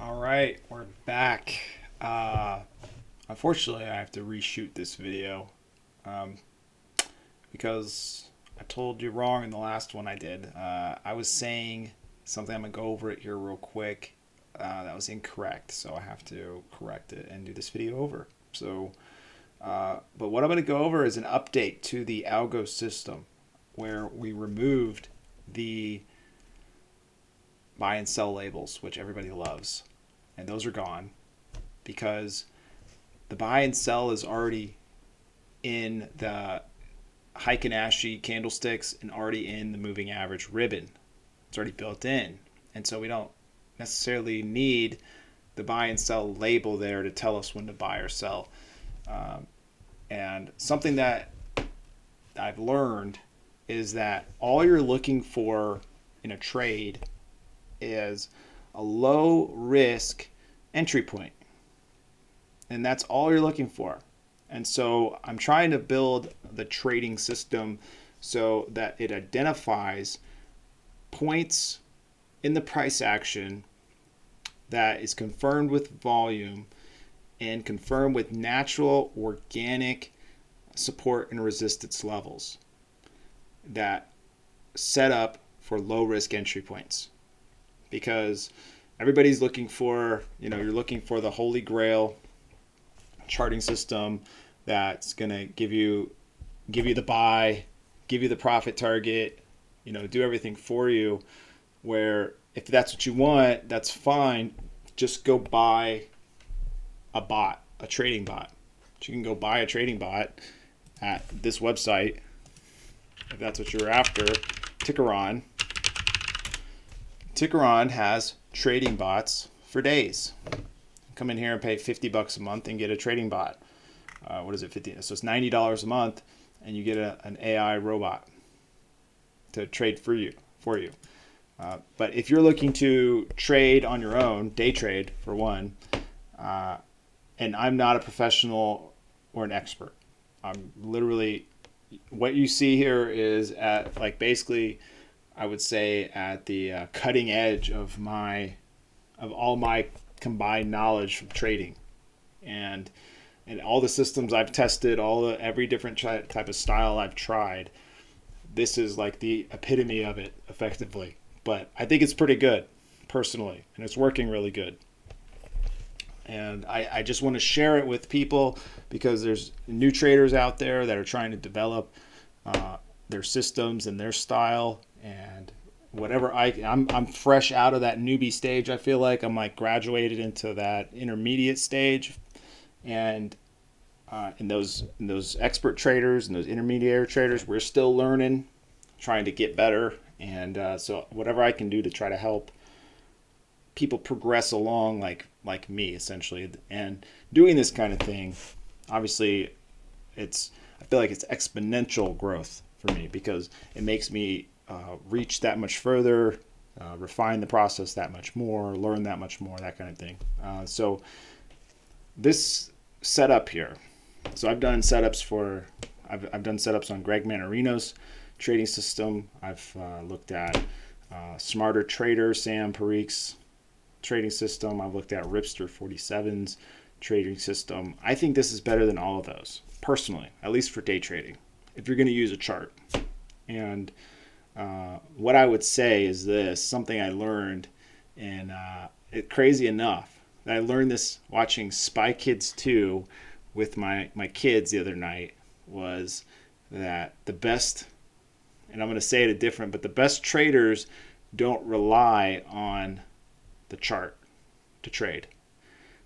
All right, we're back. Uh, Unfortunately, I have to reshoot this video um, because I told you wrong in the last one I did. I was saying something. I'm gonna go over it here real quick. That was incorrect, so I have to correct it and do this video over. But what I'm gonna go over is an update to the algo system, where we removed the buy and sell labels, which everybody loves, and those are gone because the buy and sell is already in the Heiken Ashi candlesticks and already in the moving average ribbon. It's already built in. And so we don't necessarily need the buy and sell label there to tell us when to buy or sell. And something that I've learned is that all you're looking for in a trade is a low risk entry point. And that's all you're looking for. And so I'm trying to build the trading system so that it identifies points in the price action that is confirmed with volume and confirmed with natural organic support and resistance levels that set up for low risk entry points. Because everybody's looking for, you're looking for the holy grail charting system that's going to give you the buy, give you the profit target, do everything for you. Where if that's what you want, that's fine. Just go buy a trading bot. You can go buy a trading bot at this website if that's what you're after. Tickeron. Tickeron has trading bots for days. Come in here and pay $50 a month and get a trading bot. What is it, 50? So it's $90 a month, and you get an AI robot to trade for you. But if you're looking to trade on your own, day trade for one, and I'm not a professional or an expert. I'm literally, what you see here is at basically, I would say at the cutting edge of all my combined knowledge from trading, and all the systems I've tested, every different type of style I've tried. This is like the epitome of it, effectively. But I think it's pretty good, personally, and it's working really good. And I just want to share it with people because there's new traders out there that are trying to develop their systems and their style, and whatever I'm fresh out of that newbie stage. I feel like I'm graduated into that intermediate stage, and in those expert traders and those intermediate traders, we're still learning, trying to get better, and so whatever I can do to try to help people progress along like me, essentially, and doing this kind of thing. Obviously, I feel like it's exponential growth for me because it makes me reach that much further, refine the process that much more, learn that much more, that kind of thing. So this setup here. So I've done setups on Greg Manarino's trading system. I've looked at Smarter Trader, Sam Parikh's trading system. I've looked at Ripster 47's trading system. I think this is better than all of those, personally, at least for day trading, if you're going to use a chart. And what I would say is this, something I learned, and crazy enough, that I learned this watching Spy Kids 2 with my kids the other night, was that the best, and I'm going to say it different, but the best traders don't rely on the chart to trade.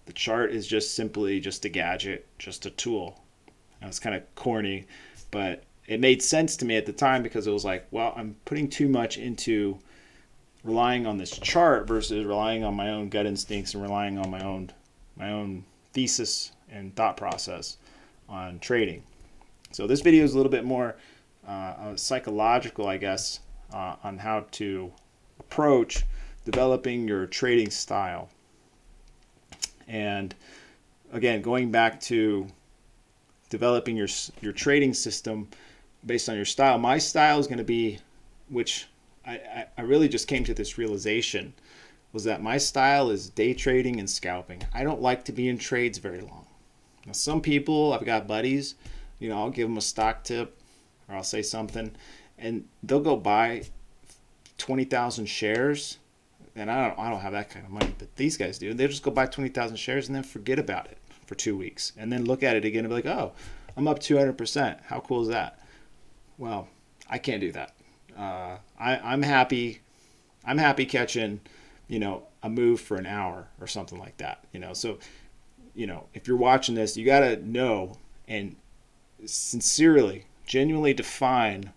The chart is just simply just a gadget, just a tool. Now, it's kind of corny, but it made sense to me at the time because it was like, well, I'm putting too much into relying on this chart versus relying on my own gut instincts and relying on my own thesis and thought process on trading. So this video is a little bit more psychological, I guess, on how to approach developing your trading style. And again, going back to developing your trading system based on your style. My style is going to be, which I really just came to this realization was that my style is day trading and scalping. I don't like to be in trades very long. Now, some people, I've got buddies, I'll give them a stock tip or I'll say something, and they'll go buy 20,000 shares. And I don't have that kind of money, but these guys do. They'll just go buy 20,000 shares and then forget about it for 2 weeks and then look at it again and be like, oh, I'm up 200%. How cool is that? Well, I can't do that. I'm happy catching, a move for an hour or something like that. So, if you're watching this, you got to know and sincerely, genuinely define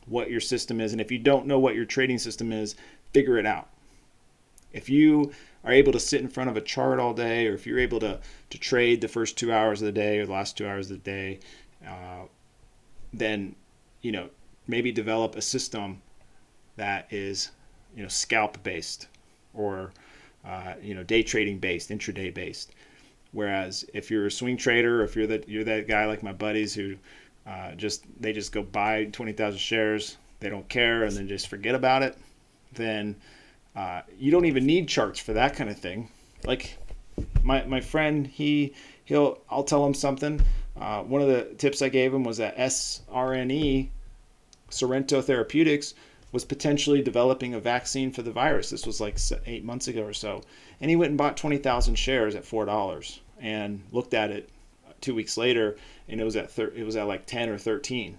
what your system is. And if you don't know what your trading system is, figure it out. If you are able to sit in front of a chart all day, or if you're able to trade the first 2 hours of the day or the last 2 hours of the day, then, maybe develop a system that is, scalp based or, day trading based, intraday based. Whereas if you're a swing trader, or if you're that guy like my buddies who they just go buy 20,000 shares, they don't care, and then just forget about it, then you don't even need charts for that kind of thing. Like my friend, I'll tell him something. One of the tips I gave him was that SRNE, Sorrento Therapeutics, was potentially developing a vaccine for the virus. This was like 8 months ago or so. And he went and bought 20,000 shares at $4 and looked at it 2 weeks later, and it was at like 10 or 13.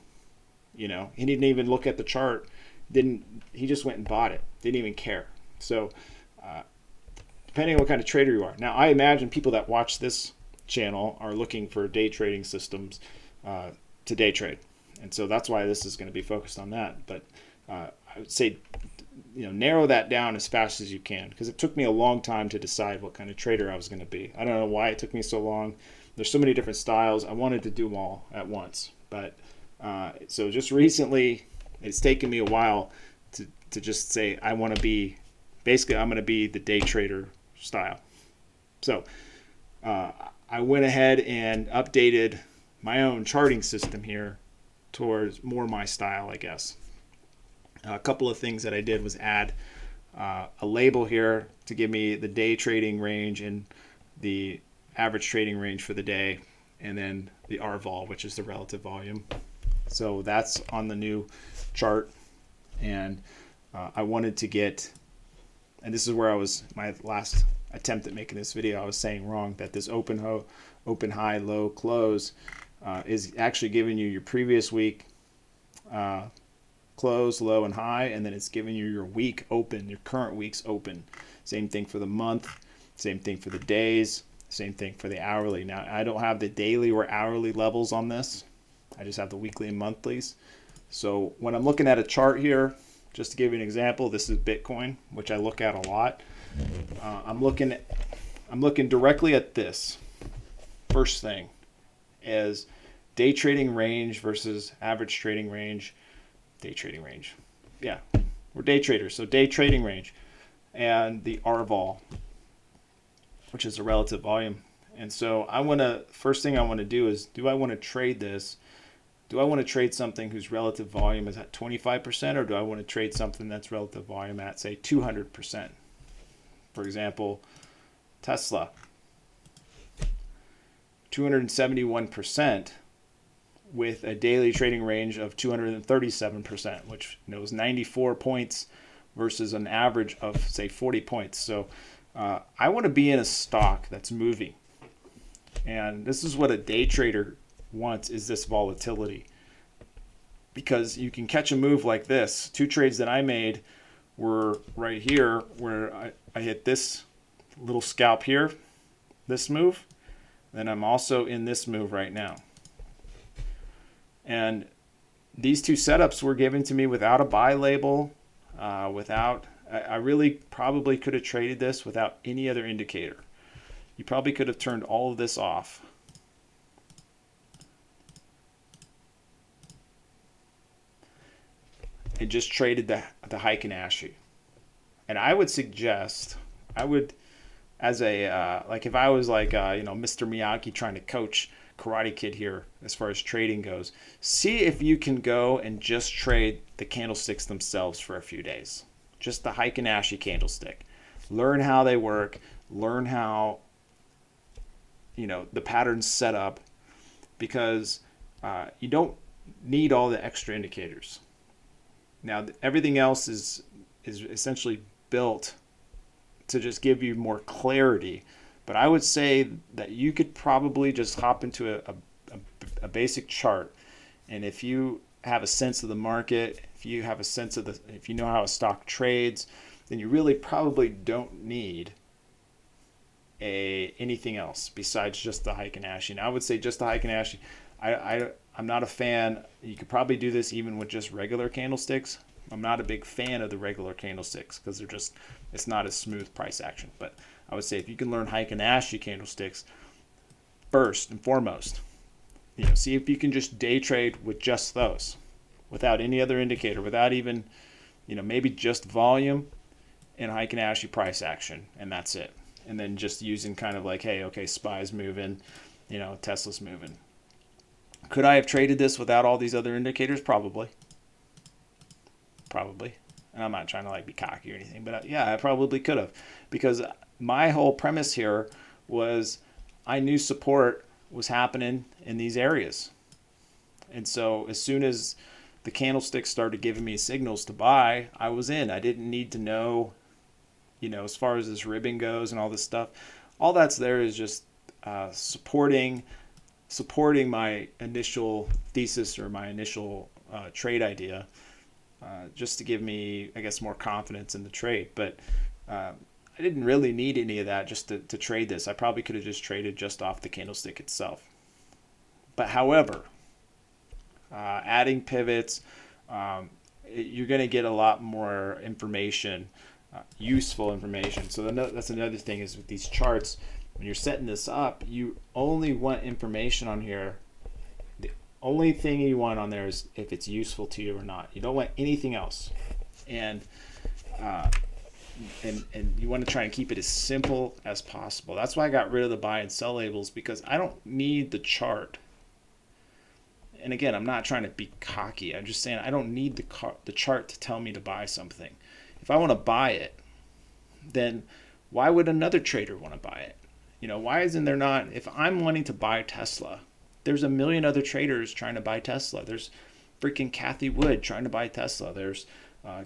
He didn't even look at the chart. He just went and bought it. Didn't even care. So depending on what kind of trader you are. Now, I imagine people that watch this channel are looking for day trading systems to day trade. And so that's why this is going to be focused on that. But I would say, narrow that down as fast as you can, because it took me a long time to decide what kind of trader I was going to be. I don't know why it took me so long. There's so many different styles. I wanted to do them all at once. But so just recently, it's taken me a while to just say I'm going to be the day trader style. So I went ahead and updated my own charting system here towards more my style, I guess. A couple of things that I did was add a label here to give me the day trading range and the average trading range for the day, and then the RVOL, which is the relative volume. So that's on the new chart, and I wanted to get, and this is where my last attempt at making this video, I was saying wrong, that this open high, low, close is actually giving you your previous week close, low, and high, and then it's giving you your week open, your current week's open. Same thing for the month, same thing for the days, same thing for the hourly. Now, I don't have the daily or hourly levels on this. I just have the weekly and monthlies. So when I'm looking at a chart here, just to give you an example, this is Bitcoin, which I look at a lot. I'm looking directly at this. First thing is day trading range versus average trading range. Day trading range. Yeah, we're day traders, so day trading range. And the RVOL, which is the relative volume. And so first thing I want to do is, do I want to trade this? Do I want to trade something whose relative volume is at 25%, or do I want to trade something that's relative volume at, say, 200%? For example, Tesla, 271%, with a daily trading range of 237%, which is 94 points versus an average of, say, 40 points. So I want to be in a stock that's moving. And this is what a day trader wants, is this volatility. Because you can catch a move like this. 2 trades that I made were right here, where I hit this little scalp here, this move. Then I'm also in this move right now. And these 2 setups were given to me without a buy label, I really probably could have traded this without any other indicator. You probably could have turned all of this off. And just traded the Heiken Ashi. And I would suggest, as a, like if I was like, Mr. Miyagi trying to coach Karate Kid here as far as trading goes, see if you can go and just trade the candlesticks themselves for a few days. Just the Heiken Ashi candlestick. learn how they work, learn how, the pattern's set up, because you don't need all the extra indicators. Now, everything else is essentially built to just give you more clarity. But I would say that you could probably just hop into a basic chart, and if you have a sense of the market, if you have a sense of if you know how a stock trades, then you really probably don't need anything else besides just the Heikin Ashi. And I would say just the Heikin Ashi. I'm not a fan. You could probably do this even with just regular candlesticks. I'm not a big fan of the regular candlesticks because it's not as smooth price action. But I would say if you can learn Heikin Ashi candlesticks first and foremost, see if you can just day trade with just those, without any other indicator, without even, maybe just volume and Heikin Ashi price action, and that's it. And then just using kind of like, hey, okay, SPY's moving, Tesla's moving. Could I have traded this without all these other indicators? Probably. And I'm not trying to be cocky or anything, but yeah, I probably could have, because my whole premise here was I knew support was happening in these areas. And so as soon as the candlesticks started giving me signals to buy, I was in. I didn't need to know, as far as this ribbon goes and all this stuff. All that's there is just supporting my initial thesis or my initial trade idea, just to give me, I guess, more confidence in the trade. But I didn't really need any of that just to trade this. I probably could have just traded just off the candlestick itself. But however, adding pivots, you're going to get a lot more information, useful information. So that's another thing is with these charts, when you're setting this up, you only want information on here. The only thing you want on there is if it's useful to you or not. You don't want anything else. And you want to try and keep it as simple as possible. That's why I got rid of the buy and sell labels, because I don't need the chart. And again, I'm not trying to be cocky. I'm just saying I don't need the chart to tell me to buy something. If I want to buy it, then why would another trader want to buy it? Why isn't there not? If I'm wanting to buy Tesla, there's a million other traders trying to buy Tesla. There's freaking Cathie Wood trying to buy Tesla. There's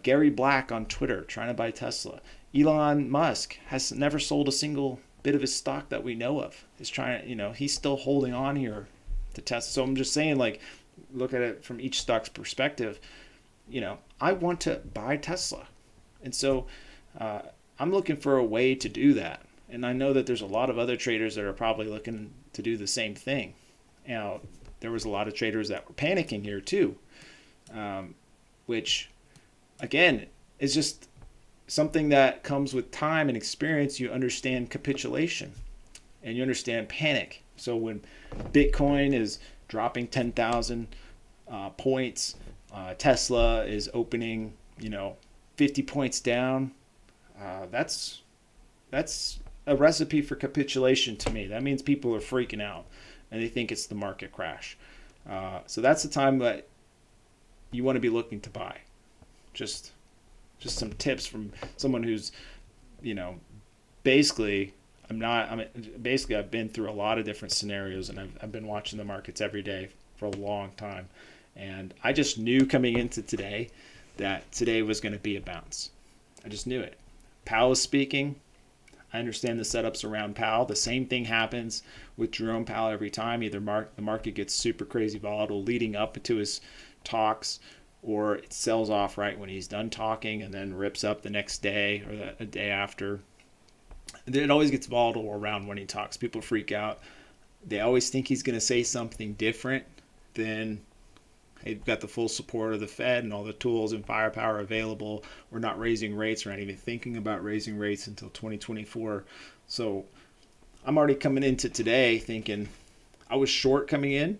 Gary Black on Twitter trying to buy Tesla. Elon Musk has never sold a single bit of his stock that we know of. He's still holding on here to Tesla. So I'm just saying, look at it from each stock's perspective. I want to buy Tesla. And so I'm looking for a way to do that. And I know that there's a lot of other traders that are probably looking to do the same thing. There was a lot of traders that were panicking here too, which, again, is just something that comes with time and experience. You understand capitulation and you understand panic. So when Bitcoin is dropping 10,000 points, Tesla is opening, 50 points down, that's a recipe for capitulation to me. That means people are freaking out and they think it's the market crash. So that's the time that you want to be looking to buy. Just some tips from someone who's, basically I've been through a lot of different scenarios, and I've been watching the markets every day for a long time. And I just knew coming into today that today was going to be a bounce. I just knew it. Powell is speaking. I understand the setups around Powell. The same thing happens with Jerome Powell every time. Either the market gets super crazy volatile leading up to his talks, or it sells off right when he's done talking and then rips up the next day or the day after. It always gets volatile around when he talks. People freak out. They always think he's going to say something different than, hey, we've got the full support of the Fed and all the tools and firepower available. We're not raising rates. We're not even thinking about raising rates until 2024. So I'm already coming into today thinking, I was short coming in,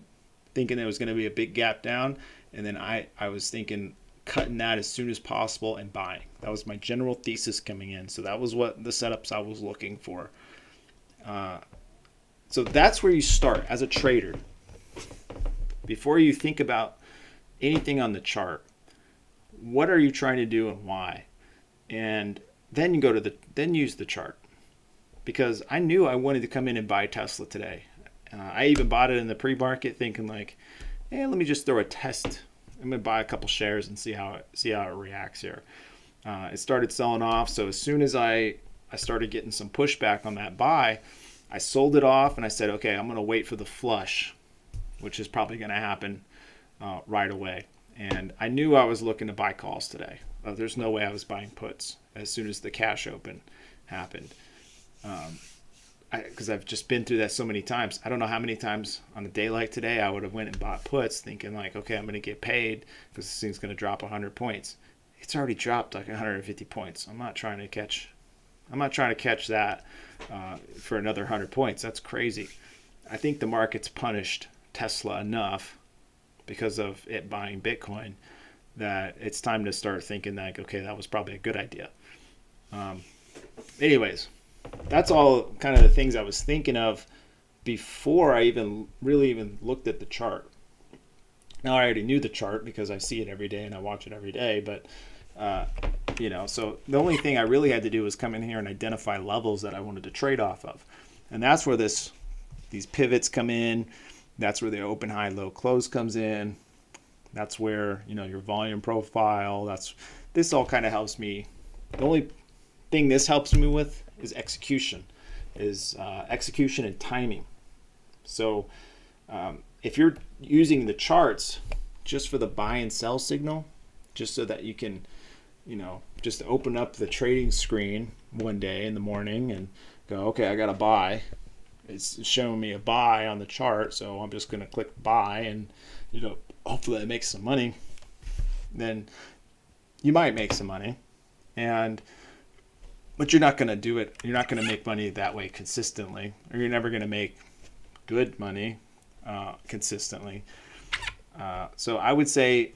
thinking there was going to be a big gap down. And then I was thinking cutting that as soon as possible and buying. That was my general thesis coming in. So that was what the setups I was looking for. So that's where you start as a trader. Before you think about anything on the chart, what are you trying to do and why? And then then use the chart, because I knew I wanted to come in and buy Tesla today. I even bought it in the pre-market, thinking like, hey, let me just throw a test. I'm gonna buy a couple shares and see how it reacts here. It started selling off, so as soon as I started getting some pushback on that buy, I sold it off and I said, okay, I'm gonna wait for the flush, which is probably gonna happen right away. And I knew I was looking to buy calls today. There's no way I was buying puts as soon as the cash open happened. Because I've just been through that so many times. I don't know how many times on a day like today I would have went and bought puts thinking like, okay, I'm going to get paid because this thing's going to drop 100 points. It's already dropped like 150 points. I'm not trying to catch that for another 100 points. That's crazy. I think the market's punished Tesla enough because of it buying Bitcoin that it's time to start thinking like, okay, that was probably a good idea. Anyways, that's all kind of the things I was thinking of before I even looked at the chart. Now I already knew the chart because I see it every day and I watch it every day, but so the only thing I really had to do was come in here and identify levels that I wanted to trade off of. And that's where these pivots come in. That's where the open, high, low, close comes in. That's where, your volume profile, this all kind of helps me. The only thing this helps me with is execution and timing. So if you're using the charts just for the buy and sell signal, just so that you can, just open up the trading screen one day in the morning and go, okay, I got to buy. It's showing me a buy on the chart, so I'm just going to click buy and, hopefully it makes some money. Then you might make some money, but you're not going to do it. You're not going to make money that way consistently, or you're never going to make good money consistently. So I would say,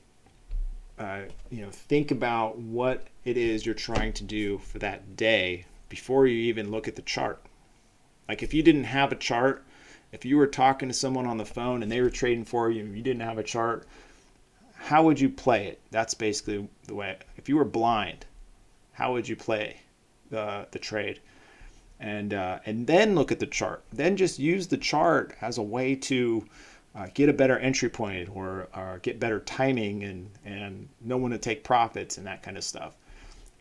think about what it is you're trying to do for that day before you even look at the chart. Like if you didn't have a chart, if you were talking to someone on the phone and they were trading for you and you didn't have a chart, how would you play it? That's basically the way. If you were blind, how would you play the trade? And then look at the chart. Then just use the chart as a way to get a better entry point or get better timing and know when to take profits and that kind of stuff.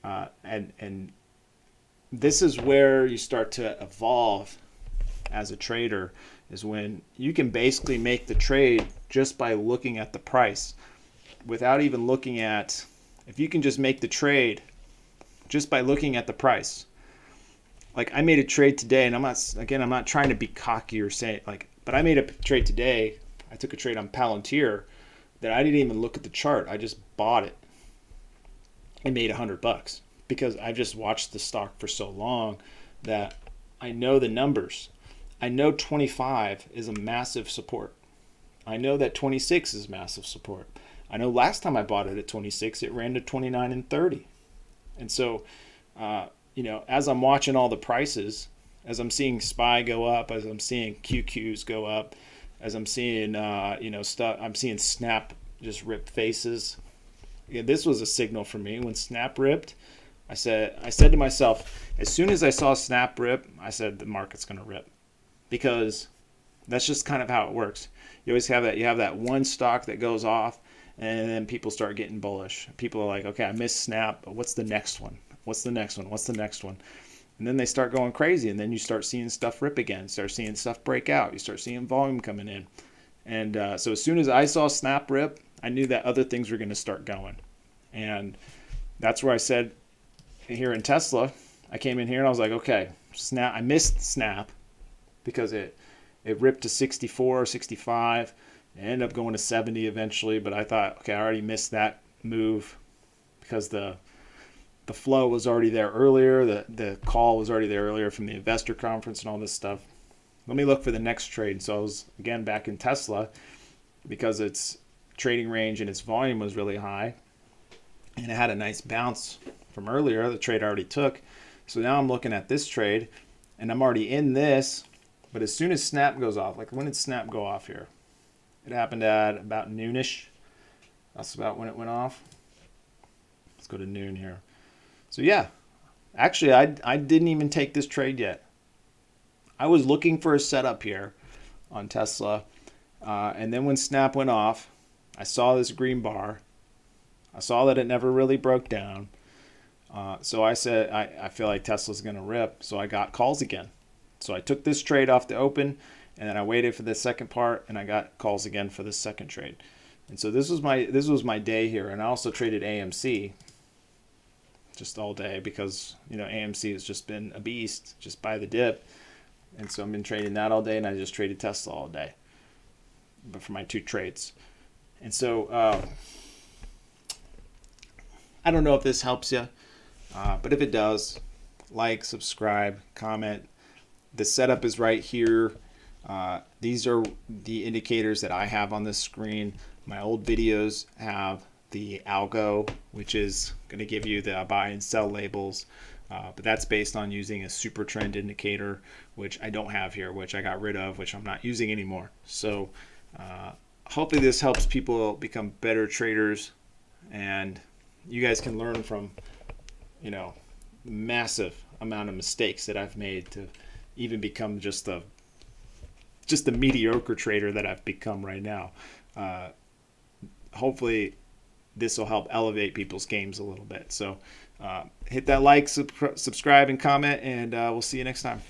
And this is where you start to evolve as a trader, is when you can basically make the trade just by looking at the price without even looking at, if you can just make the trade just by looking at the price. Like I made a trade today, and I'm not trying to be cocky or say but I made a trade today. I took a trade on Palantir that I didn't even look at the chart. I just bought it and made $100 because I've just watched the stock for so long that I know the numbers. I know 25 is a massive support. I know that 26 is massive support. I know last time I bought it at 26, it ran to 29 and 30. And so, as I'm watching all the prices, as I'm seeing SPY go up, as I'm seeing QQs go up, as I'm seeing, stuff, I'm seeing Snap just rip faces. Yeah, this was a signal for me. When Snap ripped, I said to myself, as soon as I saw Snap rip, I said the market's going to rip, because that's just kind of how it works. You always have that. You have that one stock that goes off, and then people start getting bullish. People are like, okay, I missed Snap, but what's the next one? What's the next one? What's the next one? And then they start going crazy, and then you start seeing stuff rip again. Start seeing stuff break out. You start seeing volume coming in. And so as soon as I saw Snap rip, I knew that other things were going to start going. And that's where I said, here in Tesla, I came in here and I was like, okay, Snap. I missed Snap because it ripped to 64, 65. It ended up going to 70 eventually, but I thought, okay, I already missed that move because the flow was already there earlier. The call was already there earlier from the investor conference and all this stuff. Let me look for the next trade. So I was, again, back in Tesla because its trading range and its volume was really high. And it had a nice bounce from earlier. The trade I already took. So now I'm looking at this trade, and I'm already in this. But as soon as Snap goes off, like when did Snap go off here? It happened at about noonish. That's about when it went off. Let's go to noon here. So yeah, Actually, I didn't even take this trade yet. I was looking for a setup here on Tesla. And then when Snap went off, I saw this green bar. I saw that it never really broke down. So I said, I feel like Tesla's going to rip. So I got calls again. So I took this trade off the open, and then I waited for the second part, and I got calls again for the second trade. And so this was my day here. And I also traded AMC just all day because, AMC has just been a beast just by the dip. And so I've been trading that all day, and I just traded Tesla all day, but for my two trades. And so I don't know if this helps you, but if it does, like, subscribe, comment. The setup is right here. These are the indicators that I have on this screen. My old videos have the algo, which is going to give you the buy and sell labels. But that's based on using a super trend indicator, which I don't have here, which I got rid of, which I'm not using anymore. So hopefully this helps people become better traders, and you guys can learn from, massive amount of mistakes that I've made to even become just the mediocre trader that I've become right now. Hopefully this will help elevate people's games a little bit. So hit that like, subscribe, and comment, and we'll see you next time.